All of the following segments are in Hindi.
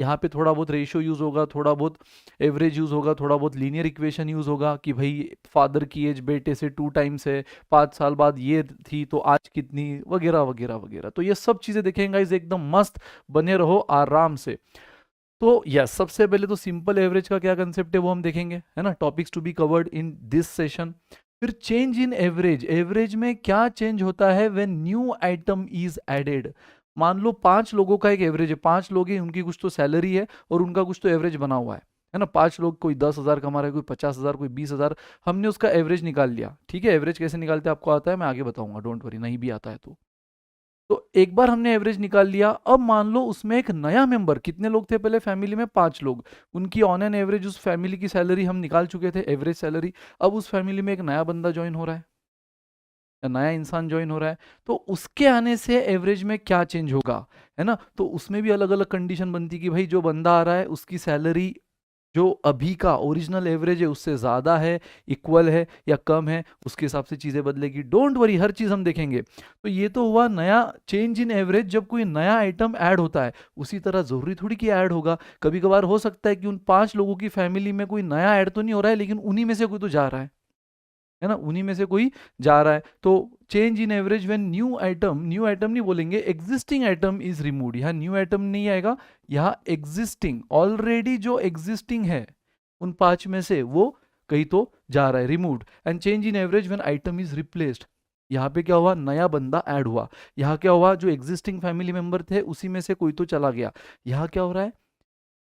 यहाँ पे थोड़ा बहुत रेशियो यूज होगा, थोड़ा बहुत एवरेज यूज होगा, थोड़ा बहुत लीनियर इक्वेशन यूज होगा कि भाई फादर की एज बेटे से 2 टाइम्स है, 5 साल बाद ये थी तो आज कितनी, वगैरह वगैरह वगैरह। तो ये सब चीजें देखेंगे गाइस, एकदम मस्त बने रहो आराम से। तो यस, सबसे पहले तो सिंपल एवरेज का क्या कंसेप्ट है वो हम देखेंगे, है ना, topics to be covered in this session. फिर चेंज इन एवरेज, एवरेज में क्या चेंज होता है when new item is added. मान लो 5 लोगों का एक एवरेज है, 5 लोग हैं, उनकी कुछ तो सैलरी है और उनका कुछ तो एवरेज बना हुआ है ना। 5 लोग, कोई 10,000 कमा रहा है, कोई 50,000, कोई 20,000, हमने उसका एवरेज निकाल लिया। ठीक है, एवरेज कैसे निकालते हैं आपको आता है, मैं आगे बताऊंगा, डोंट वरी, नहीं भी आता है तो एक बार हमने एवरेज निकाल लिया। अब मान लो उसमें एक नया मेंबर, कितने लोग थे पहले फैमिली में, 5 लोग, उनकी ऑन एन एवरेज उस फैमिली की सैलरी हम निकाल चुके थे, एवरेज सैलरी। अब उस फैमिली में एक नया बंदा ज्वाइन हो रहा है, या नया इंसान ज्वाइन हो रहा है, तो उसके आने से एवरेज में क्या चेंज होगा, है ना। तो उसमें भी अलग अलग कंडीशन बनती कि भाई जो बंदा आ रहा है उसकी सैलरी जो अभी का ओरिजिनल एवरेज है उससे ज़्यादा है, इक्वल है या कम है, उसके हिसाब से चीज़ें बदलेगी। डोंट वरी, हर चीज़ हम देखेंगे। तो ये तो हुआ नया चेंज इन एवरेज, जब कोई नया आइटम ऐड होता है। उसी तरह ज़रूरी थोड़ी कि ऐड होगा, कभी कभार हो सकता है कि उन 5 लोगों की फैमिली में कोई नया ऐड तो नहीं हो रहा है, लेकिन उन्हीं में से कोई तो जा रहा है ना, उन्हीं में से कोई जा रहा है। तो change in average when new item, new item नहीं बोलेंगे, एग्जिस्टिंग आइटम इज रिमूव्ड। यहाँ न्यू आइटम नहीं आएगा, यहाँ एग्जिस्टिंग, ऑलरेडी जो एग्जिस्टिंग है उन 5 में से वो कहीं तो जा रहा है, removed. And change in average when item is replaced, यहाँ पे क्या हुआ, नया बंदा ऐड हुआ। यहाँ क्या हुआ, जो एग्जिस्टिंग फैमिली मेंबर थे उसी में से कोई तो चला गया। यहाँ क्या हो रहा है,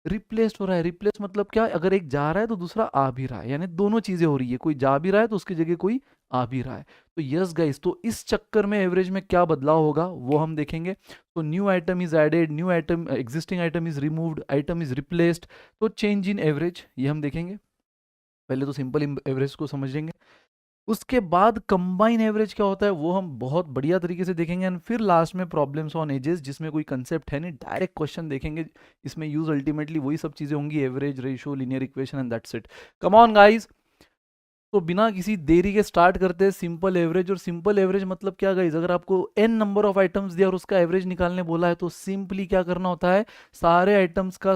रिप्लेस्ड हो रहा है। रिप्लेस मतलब क्या, अगर एक जा रहा है तो दूसरा आ भी रहा है, यानी दोनों चीजें हो रही है, कोई जा भी रहा है तो उसकी जगह कोई आ भी रहा है। तो यस गाइस, तो इस चक्कर में एवरेज में क्या बदलाव होगा वो हम देखेंगे। तो new item is added, new item, existing item is removed, item is replaced, तो चेंज इन एवरेज ये हम देखेंगे। पहले तो सिंपल एवरेज को समझ लेंगे, उसके बाद कंबाइन एवरेज क्या होता है वो हम बहुत बढ़िया तरीके से देखेंगे। एंड फिर लास्ट में प्रॉब्लम्स ऑन एजेस, जिसमें कोई कंसेप्ट है नहीं, डायरेक्ट क्वेश्चन देखेंगे। इसमें यूज अल्टीमेटली वही सब चीजें होंगी, average, ratio, linear equation, and that's it. Come on guys, तो बिना किसी देरी के स्टार्ट करते हैं सिंपल एवरेज। और सिंपल एवरेज मतलब क्या गाइस, अगर आपको n नंबर ऑफ आइटम्स दिया और उसका एवरेज निकालने बोला है तो सिंपली क्या करना होता है, सारे आइटम्स का